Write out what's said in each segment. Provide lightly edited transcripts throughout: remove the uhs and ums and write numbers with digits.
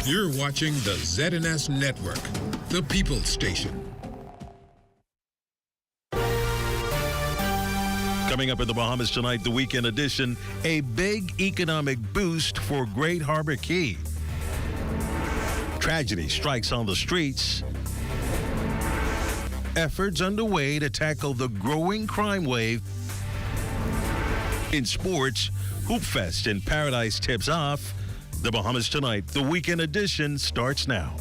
You're watching the ZNS Network, the People's Station. Coming up in the Bahamas tonight, the weekend edition, a big economic boost for Great Harbor Key. Tragedy strikes on the streets. Efforts underway to tackle the growing crime wave. In sports, Hoop Fest in Paradise tips off. The Bahamas tonight, the weekend edition starts now.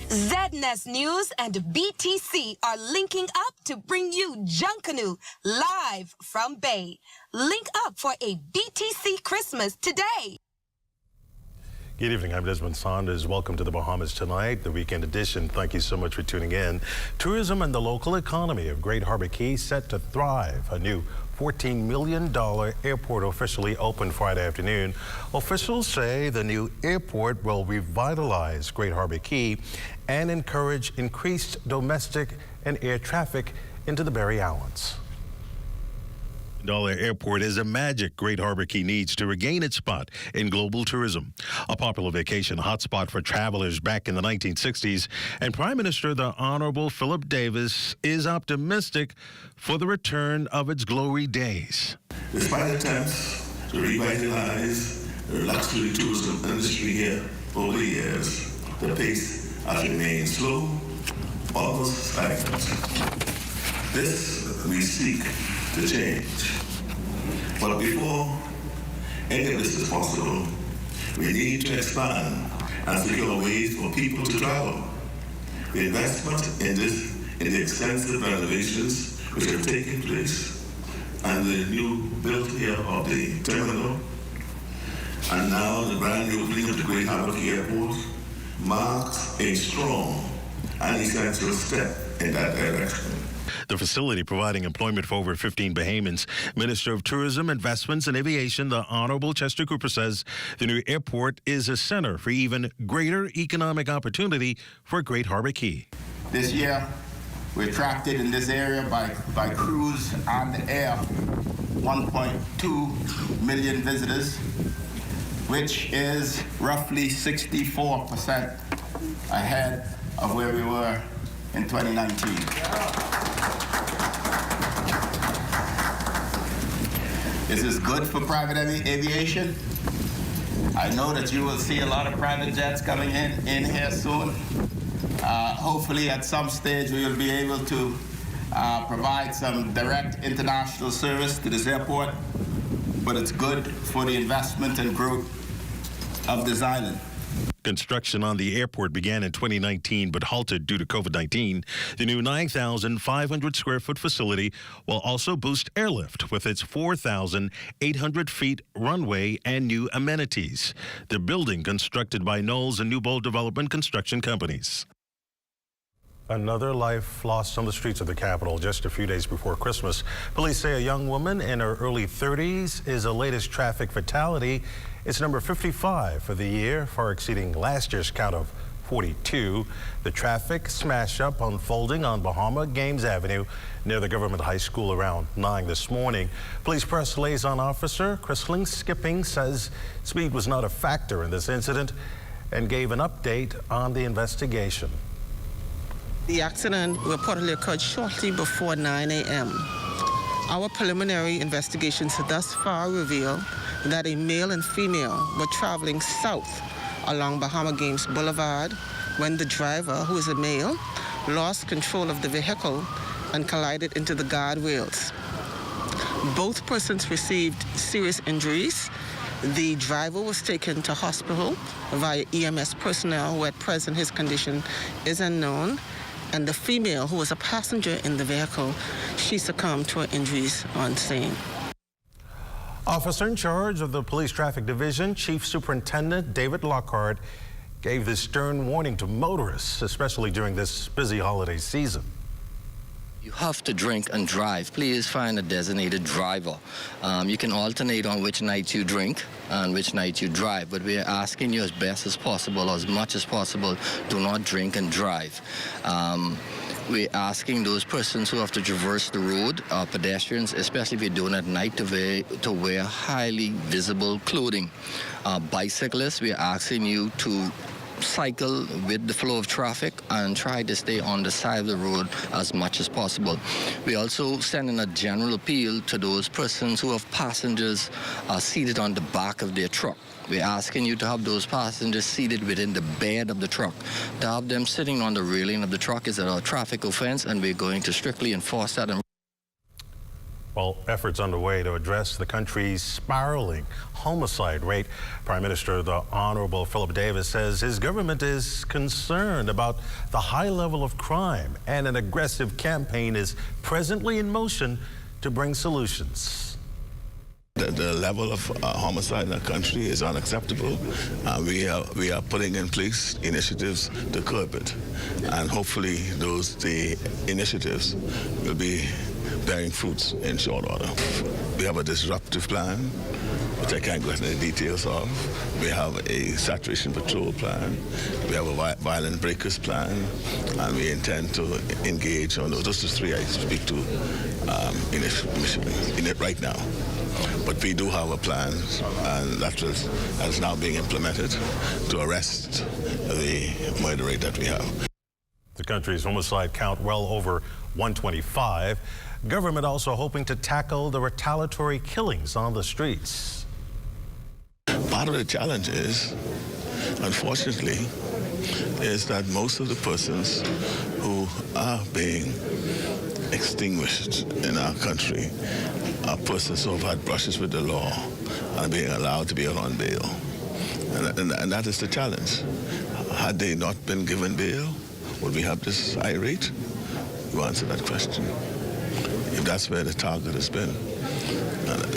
ZNS News and BTC are linking up to bring you Junkanoo live from Bay. Link up for a BTC Christmas today. Good evening, I'm Desmond Saunders. Welcome to the Bahamas tonight, the weekend edition. Thank you so much for tuning in. Tourism and the local economy of Great Harbor Key set to thrive. A new $14 million airport officially opened Friday afternoon. Officials say the new airport will revitalize Great Harbor Key and encourage increased domestic and air traffic into the Berry Islands. Airport is a magic Great Harbor Key needs to regain its spot in global tourism. A popular vacation hotspot for travelers back in the 1960s, and Prime Minister the Honorable Philip Davis is optimistic for the return of its glory days. Despite attempts to revitalize the luxury tourism industry here over the years, the pace has remained slow, almost stagnant. This we seek to change. But before any of this is possible, we need to expand and secure ways for people to travel. The investment in the extensive renovations which have taken place, and the new build here of the terminal, and now the brand new opening of the Great Harbor Key Airport marks a strong and essential step in that direction. The facility providing employment for over 15 Bahamians. Minister of Tourism, Investments and Aviation, the Honorable Chester Cooper, says the new airport is a center for even greater economic opportunity for Great Harbor Key. This year, we attracted in this area by cruise and air 1.2 million visitors, which is roughly 64% ahead of where we were in 2019. This is good for private aviation. I know that you will see a lot of private jets coming in here soon. Hopefully at some stage we will be able to provide some direct international service to this airport, but it's good for the investment and growth of this island. Construction on the airport began in 2019 but halted due to COVID-19. The new 9,500 square foot facility will also boost airlift with its 4,800 feet runway and new amenities. The building constructed by Knowles and Newbold Development Construction Companies. Another life lost on the streets of the capital just a few days before Christmas. Police say a young woman in her early 30s is the latest traffic fatality. It's number 55 for the year, far exceeding last year's count of 42. The traffic smash-up unfolding on Bahama Games Avenue near the Government High School around 9 this morning. Police Press Liaison Officer Chrisling Skipping says speed was not a factor in this incident and gave an update on the investigation. The accident reportedly occurred shortly before 9 a.m. Our preliminary investigations thus far reveal that a male and female were traveling south along Bahama Games Boulevard when the driver, who is a male, lost control of the vehicle and collided into the guardrails. Both persons received serious injuries. The driver was taken to hospital via EMS personnel, who at present his condition is unknown. And the female, who was a passenger in the vehicle, she succumbed to her injuries on scene. Officer in charge of the Police Traffic Division, Chief Superintendent David Lockhart, gave this stern warning to motorists, especially during this busy holiday season. You have to drink and drive. Please find a designated driver. You can alternate on which night you drink and which night you drive, but we are asking you as best as possible, as much as possible, do not drink and drive. We're asking those persons who have to traverse the road, pedestrians, especially if you're doing it at night, to wear highly visible clothing. Bicyclists, we're asking you to cycle with the flow of traffic and try to stay on the side of the road as much as possible. We also sending a general appeal to those persons who have passengers seated on the back of their truck. We're asking you to have those passengers seated within the bed of the truck. To have them sitting on the railing of the truck is a traffic offense, and we're going to strictly enforce that. Well, efforts underway to address the country's spiraling homicide rate. Prime Minister, the Honorable Philip Davis, says his government is concerned about the high level of crime, and an aggressive campaign is presently in motion to bring solutions. The level of homicide in the country is unacceptable. We are putting in place initiatives to curb it, and hopefully the initiatives will be bearing fruits in short order. We have a disruptive plan, which I can't go into the details of. We have a saturation patrol plan. We have a violent breakers plan, and we intend to engage on those. Those are three I speak to in it right now. But we do have a plan, and that is now being implemented to arrest the murder rate that we have. The country's homicide count well over 125. Government also hoping to tackle the retaliatory killings on the streets. Part of the challenge is, unfortunately, is that most of the persons who are being extinguished in our country are persons who have had brushes with the law and being allowed to be out on bail. And that is the challenge. Had they not been given bail, would we have this high rate? You answer that question. If that's where the target has been,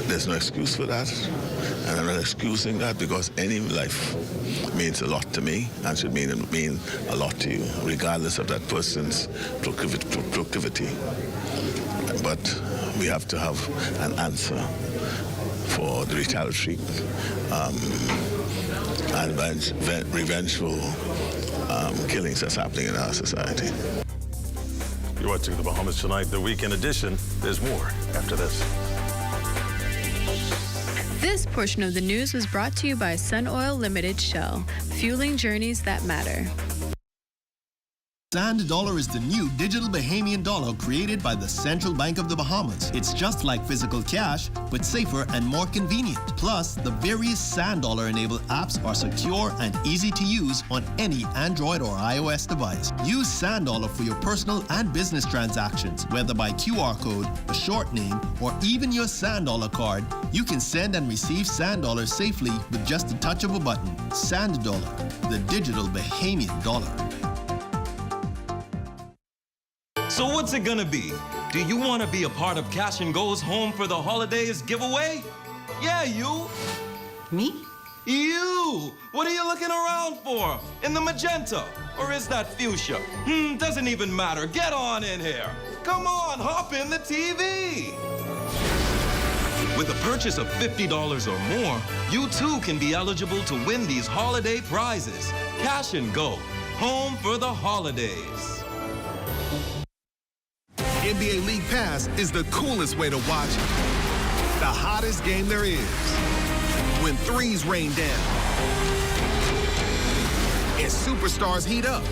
there's no excuse for that. And I'm not excusing that, because any life means a lot to me and should mean a lot to you, regardless of that person's proclivity. But we have to have an answer for the retaliatory and revengeful killings that's happening in our society. You're watching The Bahamas Tonight, the weekend edition. There's more after this. This portion of the news was brought to you by Sun Oil Limited Shell, fueling journeys that matter. Sand Dollar is the new digital Bahamian dollar created by the Central Bank of the Bahamas. It's just like physical cash, but safer and more convenient. Plus, the various Sand Dollar-enabled apps are secure and easy to use on any Android or iOS device. Use Sand Dollar for your personal and business transactions, whether by QR code, a short name, or even your Sand Dollar card. You can send and receive Sand Dollar safely with just a touch of a button. Sand Dollar, the digital Bahamian dollar. So what's it gonna be? Do you want to be a part of Cash and Go's Home for the Holidays giveaway? Yeah, you. Me? You! What are you looking around for? In the magenta? Or is that fuchsia? Doesn't even matter. Get on in here. Come on, hop in the TV. With a purchase of $50 or more, you too can be eligible to win these holiday prizes. Cash and Go, Home for the Holidays. NBA League Pass is the coolest way to watch the hottest game there is. When threes rain down and superstars heat up.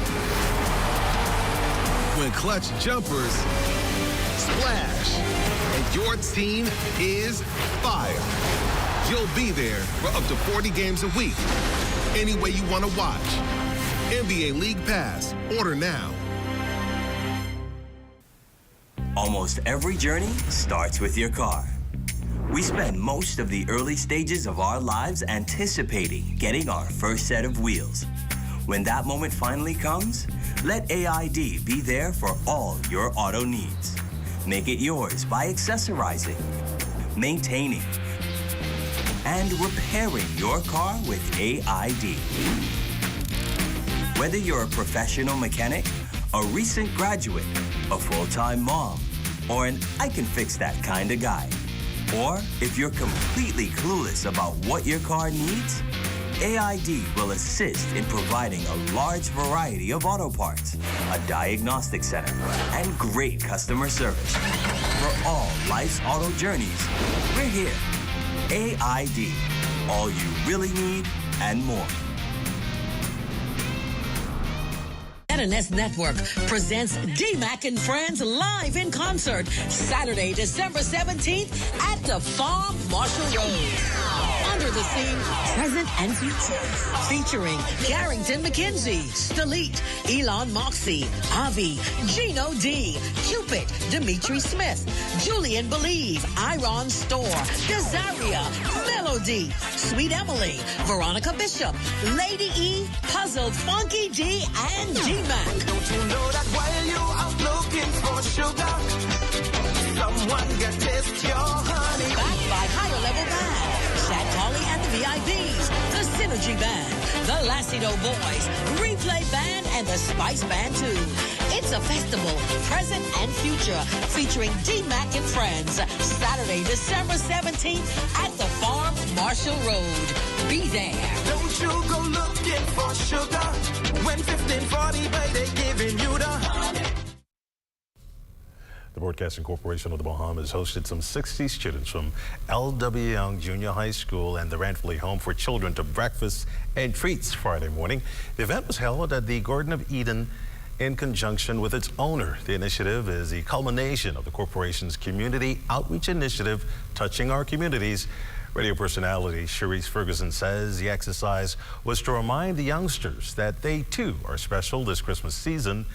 When clutch jumpers splash and your team is fire. You'll be there for up to 40 games a week. Any way you want to watch. NBA League Pass. Order now. Almost every journey starts with your car. We spend most of the early stages of our lives anticipating getting our first set of wheels. When that moment finally comes, let AID be there for all your auto needs. Make it yours by accessorizing, maintaining, and repairing your car with AID. Whether you're a professional mechanic, a recent graduate, a full-time mom, or an I can fix that kind of guy. Or if you're completely clueless about what your car needs, AID will assist in providing a large variety of auto parts, a diagnostic center, and great customer service. For all life's auto journeys, we're here. AID, all you really need and more. ZNS Network presents D-Mac and Friends live in concert Saturday, December 17th at the Farm Marshall Road. Under the Scene, Present and Future, featuring Carrington McKenzie, Stalit, Elon Moxie, Avi, Gino D, Cupid, Dimitri Smith, Julian Believe, Iron Store, Desaria, Melody, Sweet Emily, Veronica Bishop, Lady E, Puzzle, Funky D, and D-Mac. Don't you know that while you are looking for sugar, someone can taste your honey? Backed by Higher Level Band, Shad Colley and the VIPs, the Synergy Band, the Lacido Boys, Replay Band, and the Spice Band too. It's a festival, present and future, featuring D-Mac and Friends, Saturday, December 17th at the Farm Marshall Road. Be there. Don't you go looking for sugar when 1540 by they giving you the honey. The Broadcasting Corporation of the Bahamas hosted some 60 students from L.W. Young Junior High School and the Ranfley Home for Children to breakfast and treats Friday morning. The event was held at the Garden of Eden in conjunction with its owner. The initiative is the culmination of the corporation's community outreach initiative, Touching Our Communities. Radio personality Cherise Ferguson says the exercise was to remind the youngsters that they too are special this Christmas season.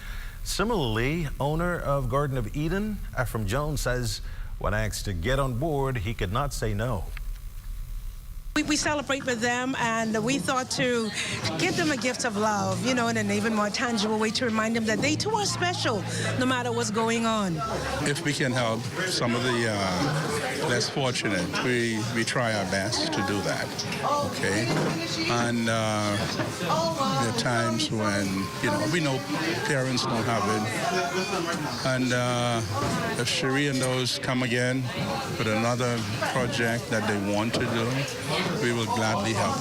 Similarly, owner of Garden of Eden, Ephraim Jones, says when asked to get on board, he could not say no. We celebrate with them, and we thought to give them a gift of love, you know, in an even more tangible way to remind them that they too are special, no matter what's going on. If we can help some of the less fortunate, we try our best to do that, okay? And there are times when, you know, we know parents don't have it. And if Cherie and those come again with another project that they want to do, we will gladly help.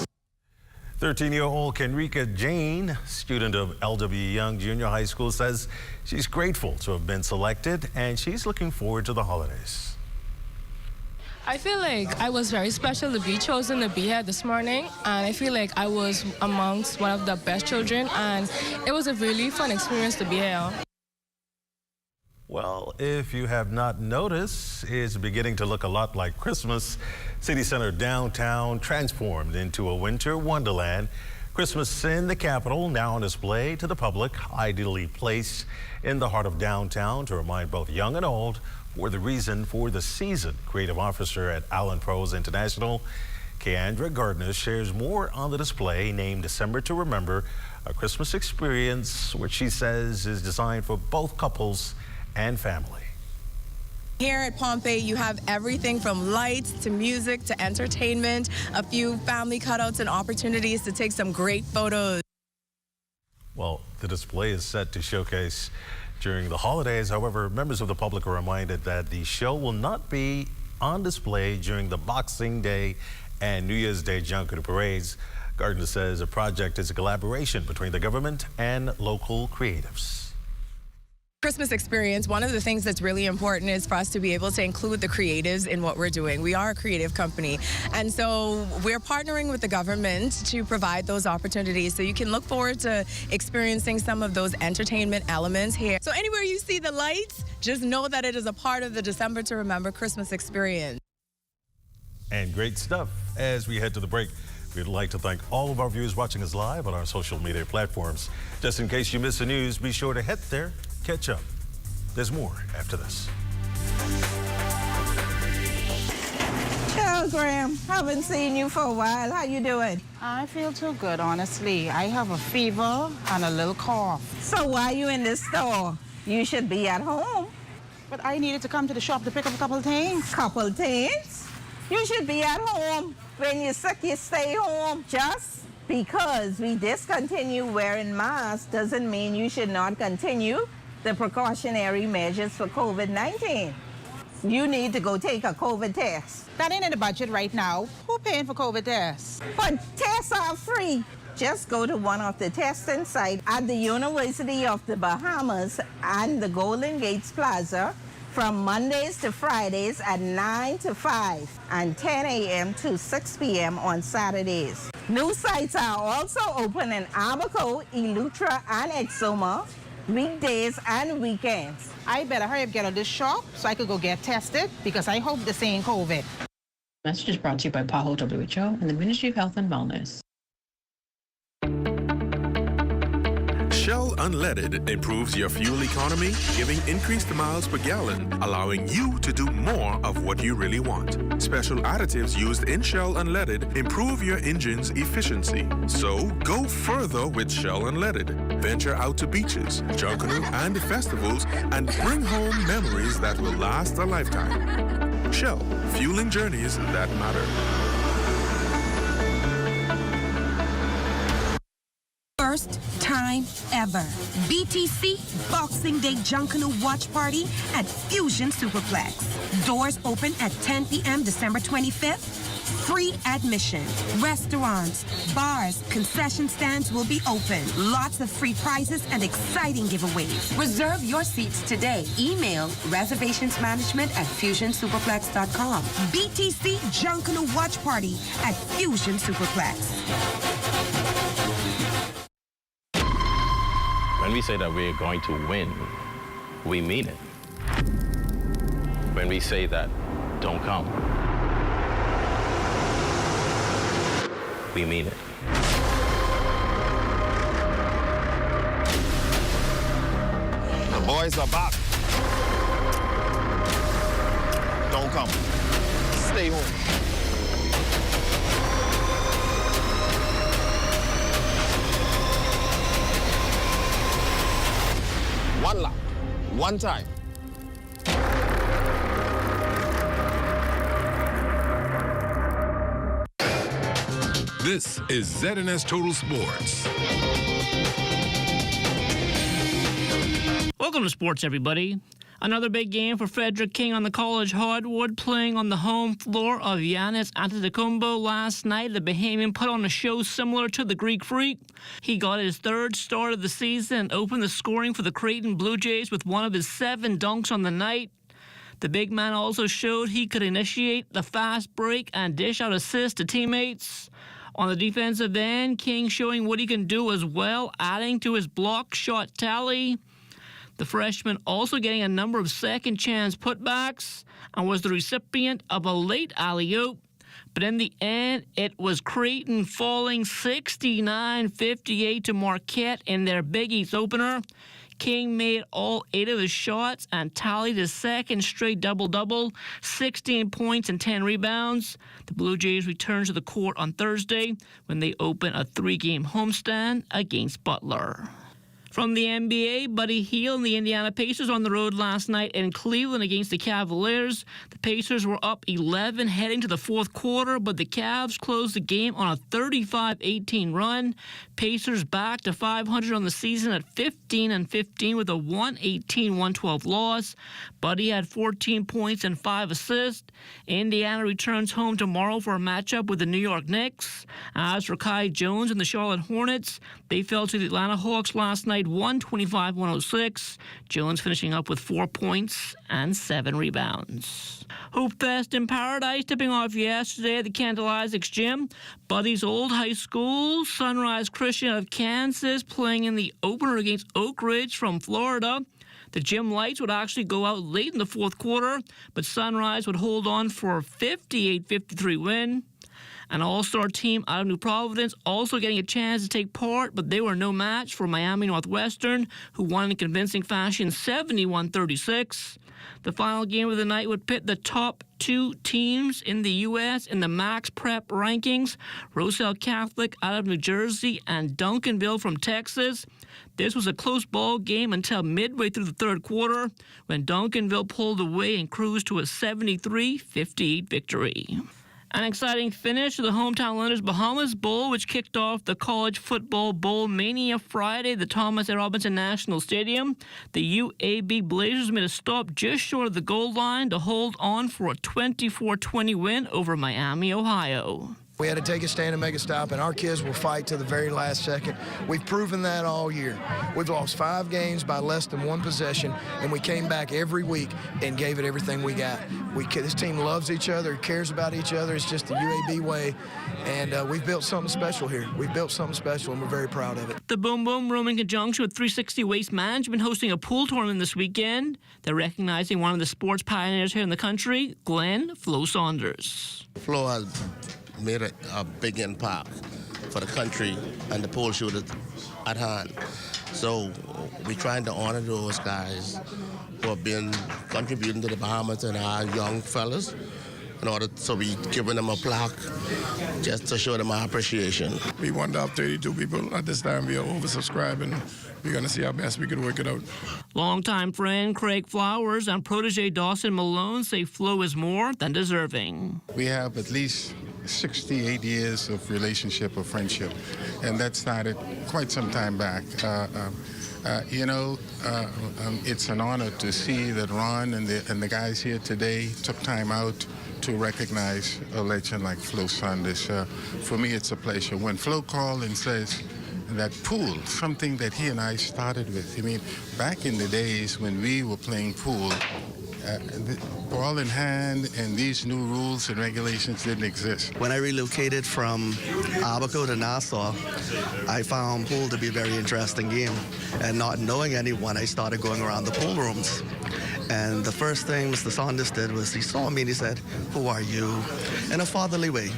13-year-old Kenrika Jane, student of L.W. Young Junior High School, says she's grateful to have been selected and she's looking forward to the holidays. I feel like I was very special to be chosen to be here this morning, and I feel like I was amongst one of the best children, and it was a really fun experience to be here. Well, if you have not noticed, it's beginning to look a lot like Christmas. City Center downtown transformed into a winter wonderland. Christmas in the capital now on display to the public, ideally placed in the heart of downtown to remind both young and old for the reason for the season. Creative officer at Allen Pros International, Keandra Gardner, shares more on the display named December to Remember, a Christmas experience which she says is designed for both couples and family. Here at Pompeii, you have everything from lights to music to entertainment, a few family cutouts and opportunities to take some great photos. Well, the display is set to showcase during the holidays. However, members of the public are reminded that the show will not be on display during the Boxing Day and New Year's Day Junket parades. Gardner says the project is a collaboration between the government and local creatives. Christmas experience, one of the things that's really important is for us to be able to include the creatives in what we're doing. We are a creative company, and so we're partnering with the government to provide those opportunities, so you can look forward to experiencing some of those entertainment elements here. So anywhere you see the lights, just know that it is a part of the December to Remember Christmas experience. And great stuff. As we head to the break, we'd like to thank all of our viewers watching us live on our social media platforms. Just in case you missed the news, be sure to head there, catch up. There's more after this. Hello, Graham. Haven't seen you for a while. How you doing? I feel too good, honestly. I have a fever and a little cough. So why are you in the store? You should be at home. But I needed to come to the shop to pick up a couple of things. Couple things? You should be at home. When you're sick, you stay home. Just because we discontinue wearing masks doesn't mean you should not continue the precautionary measures for COVID-19. you need to go take a COVID test. That ain't in the budget right now. Who paying for COVID tests? But tests are free. Just go to one of the testing sites at the University of the Bahamas and the Golden Gates Plaza from Mondays to Fridays at 9 to 5 and 10 a.m. to 6 p.m. on Saturdays. New sites are also open in Abaco, Eleuthera, and Exuma, weekdays and weekends. I better hurry up, get on this shop so I could go get tested because I hope this ain't COVID. Message is brought to you by PAHO WHO and the Ministry of Health and Wellness. Shell Unleaded improves your fuel economy, giving increased miles per gallon, allowing you to do more of what you really want. Special additives used in Shell Unleaded improve your engine's efficiency. So go further with Shell Unleaded. Venture out to beaches, Junkanoo, and festivals and bring home memories that will last a lifetime. Shell, fueling journeys that matter. First time ever. BTC Boxing Day Junkanoo Watch Party at Fusion Superplex. Doors open at 10 p.m. December 25th. Free admission. Restaurants, bars, concession stands will be open. Lots of free prizes and exciting giveaways. Reserve your seats today. Email reservationsmanagement@fusionsuperplex.com. BTC Junkanoo Watch Party at Fusion Superplex. When we say that we're going to win, we mean it. When we say that, don't come, we mean it. The boys are back. Don't come. Stay home. One lap, one time. This is ZNS Total Sports. Welcome to sports, everybody. Another big game for Frederick King on the college hardwood, playing on the home floor of Giannis Antetokounmpo last night. The Bahamian put on a show similar to the Greek Freak. He got his third start of the season and opened the scoring for the Creighton Blue Jays with one of his 7 dunks on the night. The big man also showed he could initiate the fast break and dish out assists to teammates. On the defensive end, King showing what he can do as well, adding to his block shot tally. The freshman also getting a number of second-chance putbacks and was the recipient of a late alley-oop. But in the end, it was Creighton falling 69-58 to Marquette in their Big East opener. King made all 8 of his shots and tallied his second straight double-double, 16 points and 10 rebounds. The Blue Jays return to the court on Thursday when they open a 3-game homestand against Butler. From the NBA, Buddy Hield and the Indiana Pacers on the road last night in Cleveland against the Cavaliers. The Pacers were up 11 heading to the fourth quarter, but the Cavs closed the game on a 35-18 run. Pacers back to 500 on the season at 15-15 with a 118-112 loss. Buddy had 14 points and 5 assists. Indiana returns home tomorrow for a matchup with the New York Knicks. As for Kai Jones and the Charlotte Hornets, they fell to the Atlanta Hawks last night 125-106. Jones finishing up with 4 points and 7 rebounds. Hope Fest in Paradise tipping off yesterday at the Kendall Isaacs Gym. Buddy's old high school, Sunrise Christian of Kansas, playing in the opener against Oak Ridge from Florida. The gym lights would actually go out late in the fourth quarter, but Sunrise would hold on for a 58-53 win. An all-star team out of New Providence also getting a chance to take part, but they were no match for Miami Northwestern, who won in convincing fashion 71-36. The final game of the night would pit the top 2 teams in the U.S. in the Max Prep rankings, Roselle Catholic out of New Jersey and Duncanville from Texas. This was a close ball game until midway through the third quarter, when Duncanville pulled away and cruised to a 73-58 victory. An exciting finish to the hometown Lenders Bahamas Bowl, which kicked off the College Football Bowl Mania Friday at the Thomas A. Robinson National Stadium. The UAB Blazers made a stop just short of the goal line to hold on for a 24-20 win over Miami, Ohio. We had to take a stand and make a stop, and our kids will fight to the very last second. We've proven that all year. We've lost 5 games by less than 1 possession, and we came back every week and gave it everything we got. This team loves each other, cares about each other. It's just the UAB way, and we've built something special here. We've built something special, and we're very proud of it. The Boom Boom Room, in conjunction with 360 Waste Management, hosting a pool tournament this weekend. They're recognizing one of the sports pioneers here in the country, Glenn Flo Saunders. Flo has made a big impact for the country and the pole shooters at hand. So we're trying to honor those guys who have been contributing to the Bahamas and our young fellas. So we giving them a plaque just to show them our appreciation. We want to have 32 people. At this time, we are oversubscribed, and we're going to see how best we can work it out. Longtime friend Craig Flowers and protege Dawson Malone say Flo is more than deserving. We have at least 68 years of relationship or friendship, and that started quite some time back. It's an honor to see that Ron and the guys here today took time out to recognize a legend like Flo Saunders. For me, it's a pleasure. When Flo called and says that pool, something that he and I started with. I mean, back in the days when we were playing pool, ball in hand and these new rules and regulations didn't exist. When I relocated from Abaco to Nassau, I found pool to be a very interesting game. And not knowing anyone, I started going around the pool rooms. And the first thing Mr. Saunders did was he saw me and he said, "Who are you?" in a fatherly way.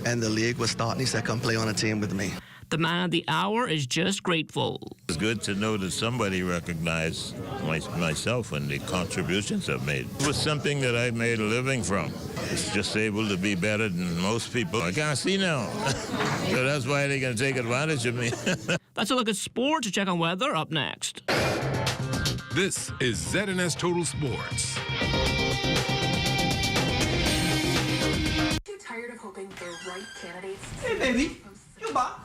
And the league was starting. He said, "Come play on a team with me." The man of the hour is just grateful. It's good to know that somebody recognized myself and the contributions I've made. It was something that I made a living from. It's just able to be better than most people. I can't see now. So that's why they're going to take advantage of me. That's a look at sports. Check on weather up next. This is ZNS Total Sports. Too tired of hoping the right candidates. Hey, baby, you back?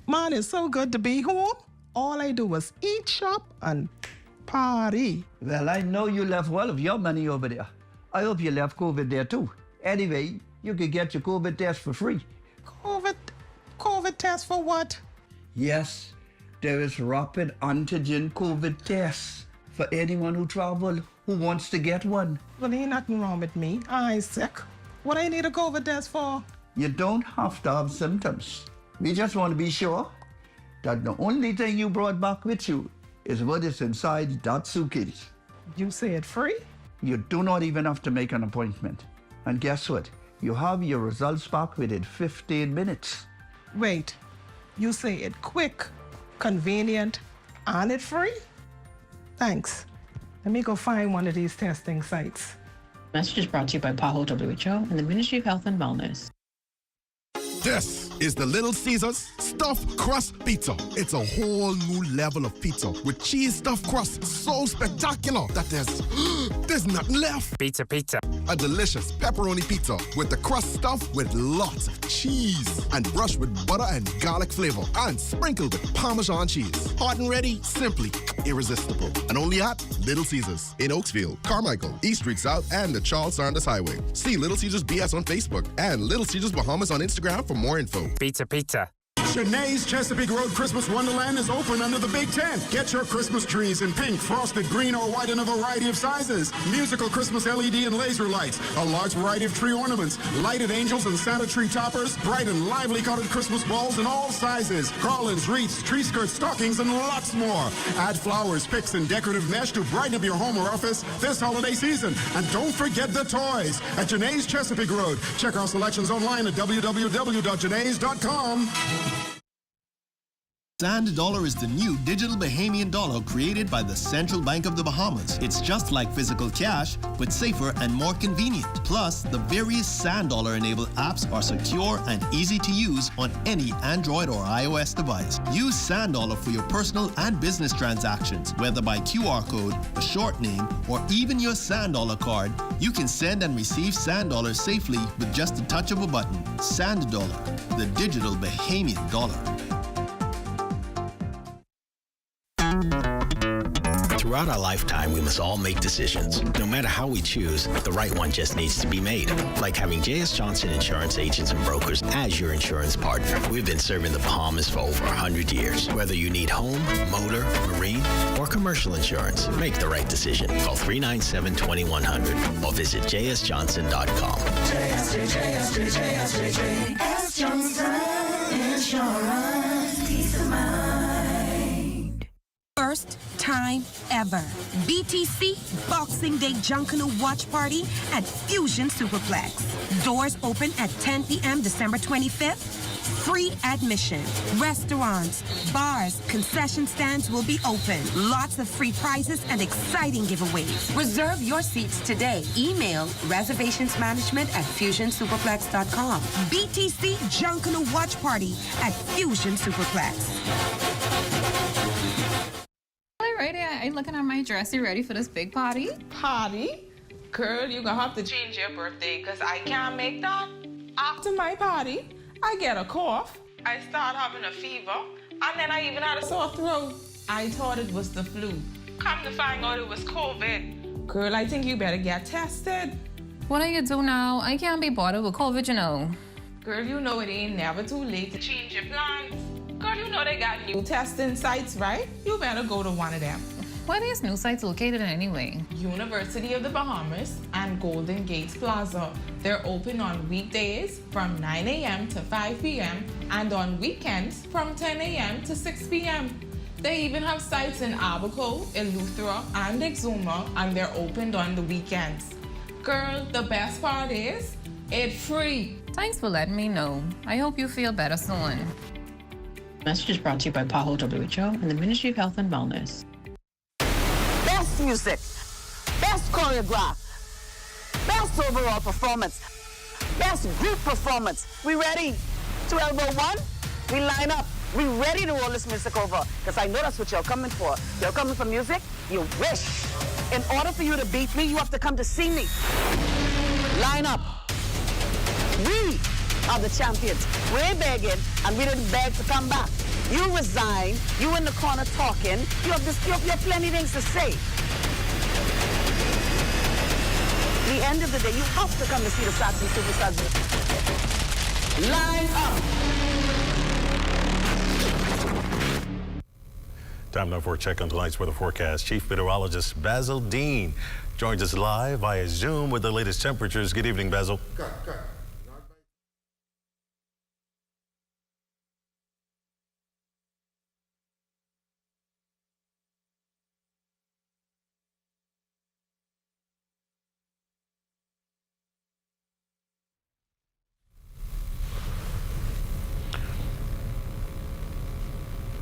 Man, it's so good to be home. All I do is eat, shop, and party. Well, I know you left all of your money over there. I hope you left COVID there too. Anyway, you could get your COVID test for free. COVID test for what? Yes, there is rapid antigen COVID tests for anyone who travel who wants to get one. Well, ain't nothing wrong with me. I ain't sick. What I need a COVID test for? You don't have to have symptoms. We just want to be sure that the only thing you brought back with you is what is inside that suitcase. You say it free? You do not even have to make an appointment. And guess what? You have your results back within 15 minutes. Wait, you say it quick, convenient, and it free? Thanks. Let me go find one of these testing sites. Message is brought to you by PAHO WHO and the Ministry of Health and Wellness. This is the Little Caesars Stuffed Crust Pizza. It's a whole new level of pizza with cheese stuffed crust so spectacular that there's nothing left. Pizza. A delicious pepperoni pizza with the crust stuffed with lots of cheese and brushed with butter and garlic flavor and sprinkled with Parmesan cheese. Hot and ready, simply irresistible. And only at Little Caesars in Oaksville, Carmichael, East Street South, and the Charles Sanders Highway. See Little Caesars BS on Facebook and Little Caesars Bahamas on Instagram for more info. Pizza. Cheney's Chesapeake Road Christmas Wonderland is open under the big tent. Get your Christmas trees in pink, frosted, green, or white in a variety of sizes. Musical Christmas LED and laser lights, a large variety of tree ornaments, lighted angels and Santa tree toppers, bright and lively colored Christmas balls in all sizes, garlands, wreaths, tree skirts, stockings, and lots more. Add flowers, picks, and decorative mesh to brighten up your home or office this holiday season. And don't forget the toys at Cheney's Chesapeake Road. Check our selections online at www.jenays.com. Sand Dollar is the new digital Bahamian dollar created by the Central Bank of the Bahamas. It's just like physical cash, but safer and more convenient. Plus, the various Sand Dollar-enabled apps are secure and easy to use on any Android or iOS device. Use Sand Dollar for your personal and business transactions, whether by QR code, a short name, or even your Sand Dollar card. You can send and receive Sand Dollar safely with just a touch of a button. Sand Dollar, the digital Bahamian dollar. Throughout our lifetime, we must all make decisions. No matter how we choose, the right one just needs to be made. Like having J.S. Johnson Insurance Agents and Brokers as your insurance partner. We've been serving the Bahamas for over 100 years. Whether you need home, motor, marine, or commercial insurance, make the right decision. Call 397-2100 or visit jsjohnson.com. JS Johnson Insurance. Peace of mind. First time ever. BTC Boxing Day Junkanoo Watch Party at Fusion Superplex. Doors open at 10 p.m. December 25th. Free admission. Restaurants, bars, concession stands will be open. Lots of free prizes and exciting giveaways. Reserve your seats today. Email reservationsmanagement@fusionsuperplex.com. BTC Junkanoo Watch Party at Fusion Superplex. Alrighty, I'm looking at my dress. You ready for this big party? Party? Girl, you're gonna have to change your birthday because I can't make that. After my party, I get a cough, I start having a fever, and then I even had a sore throat. I thought it was the flu. Come to find out it was COVID. Girl, I think you better get tested. What do you do now? I can't be bothered with COVID, you know. Girl, you know it ain't never too late to change your plans. Girl, you know they got new testing sites, right? You better go to one of them. Where are these new sites located anyway? University of the Bahamas and Golden Gates Plaza. They're open on weekdays from 9 a.m. to 5 p.m. and on weekends from 10 a.m. to 6 p.m. They even have sites in Abaco, Eleuthera, and Exuma, and they're opened on the weekends. Girl, the best part is, it's free. Thanks for letting me know. I hope you feel better soon. Message is brought to you by PAHO WHO and the Ministry of Health and Wellness. Best music, best choreograph, best overall performance, best group performance. We ready? 12:01, we line up. We ready to roll this music over because I know that's what you're coming for. You're coming for music? You wish. In order for you to beat me, you have to come to see me. Line up. We are the champions. We're begging, and we didn't beg to come back. You resign, you in the corner talking, you have plenty things to say. The end of the day, you have to come to see the Saxon Superstars. Line up. Time now for a check on tonight's weather forecast. Chief Meteorologist Basil Dean joins us live via Zoom with the latest temperatures. Good evening, Basil. Good.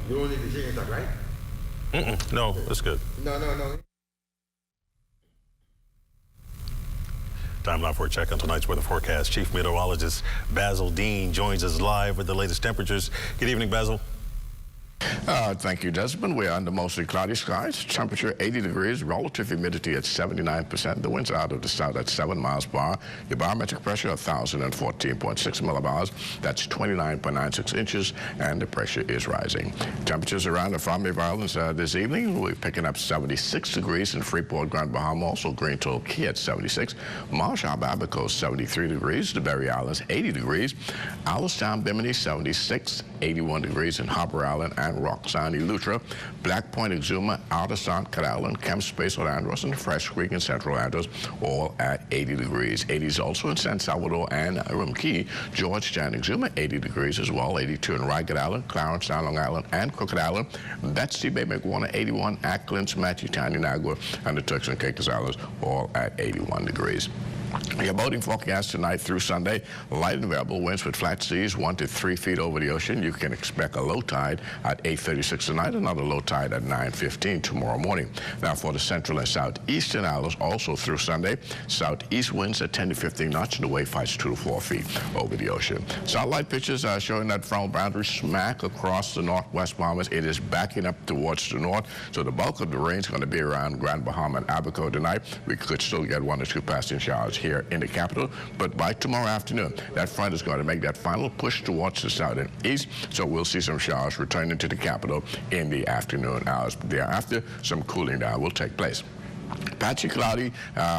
You don't need to change that, right? No, that's good. No. Time now for a check on tonight's weather forecast. Chief Meteorologist Basil Dean joins us live with the latest temperatures. Good evening, Basil. Thank you, Desmond. We're under mostly cloudy skies. Temperature 80 degrees, relative humidity at 79%. The winds out of the south at 7 miles per hour. Your barometric pressure 1,014.6 millibars. That's 29.96 inches, and the pressure is rising. Temperatures around the Farming Islands this evening. We're picking up 76 degrees in Freeport, Grand Bahama, also Green Toll Key at 76. Marshall, Abaco 73 degrees. The Berry Islands 80 degrees. Allenstown, Bimini 76, 81 degrees in Harper Island and Roxanne, Eleuthera, Black Point, Exuma, Alderson, Cat Island, Camp Space, Andros, and Fresh Creek in Central Andros, all at 80 degrees. 80s also in San Salvador and Rumkey, Georgetown, Exuma, 80 degrees as well. 82 in Ragged Island, Clarence, Long Island, and Crooked Island. Betsy Bay, McWarner, 81, Acklands, Matthew Town, Inagua, and the Turks and Caicos Islands, all at 81 degrees. Your boating forecast tonight through Sunday, light and variable winds with flat seas 1 to 3 feet over the ocean. You can expect a low tide at 8:36 tonight, another low tide at 9:15 tomorrow morning. Now for the central and southeastern islands, also through Sunday, southeast winds at 10 to 15 knots and the wave heights 2 to 4 feet over the ocean. Satellite pictures are showing that frontal boundary smack across the northwest Bahamas. It is backing up towards the north, so the bulk of the rain is going to be around Grand Bahama and Abaco tonight. We could still get 1 or 2 passing showers here in the capital, but by tomorrow afternoon, that front is going to make that final push towards the south and east, so we'll see some showers returning to the capital in the afternoon hours. Thereafter, some cooling down will take place. Patchy cloudy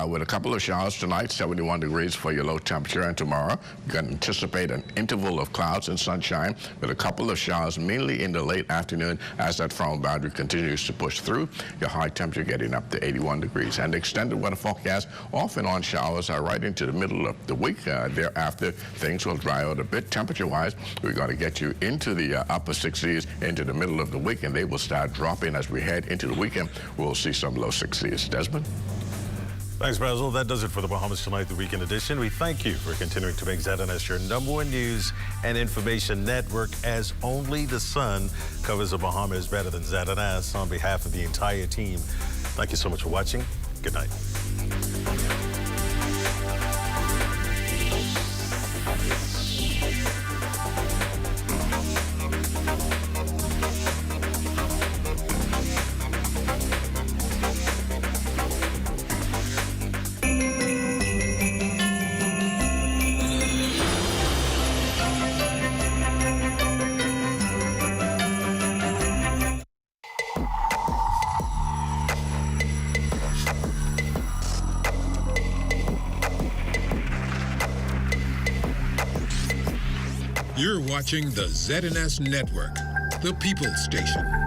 with a couple of showers tonight, 71 degrees for your low temperature, and tomorrow you can anticipate an interval of clouds and sunshine with a couple of showers mainly in the late afternoon as that frontal boundary continues to push through. Your high temperature getting up to 81 degrees. And the extended weather forecast, off and on showers are right into the middle of the week. Thereafter, things will dry out a bit. Temperature-wise, we're going to get you into the upper 60s into the middle of the week, and they will start dropping as we head into the weekend. We'll see some low 60s. Desmond? Thanks, Basil. That does it for the Bahamas Tonight, the weekend edition. We thank you for continuing to make ZNS your #1 news and information network, as only the sun covers the Bahamas better than ZNS. On behalf of the entire team, thank you so much for watching. Good night. You're watching the ZNS Network, the People's Station.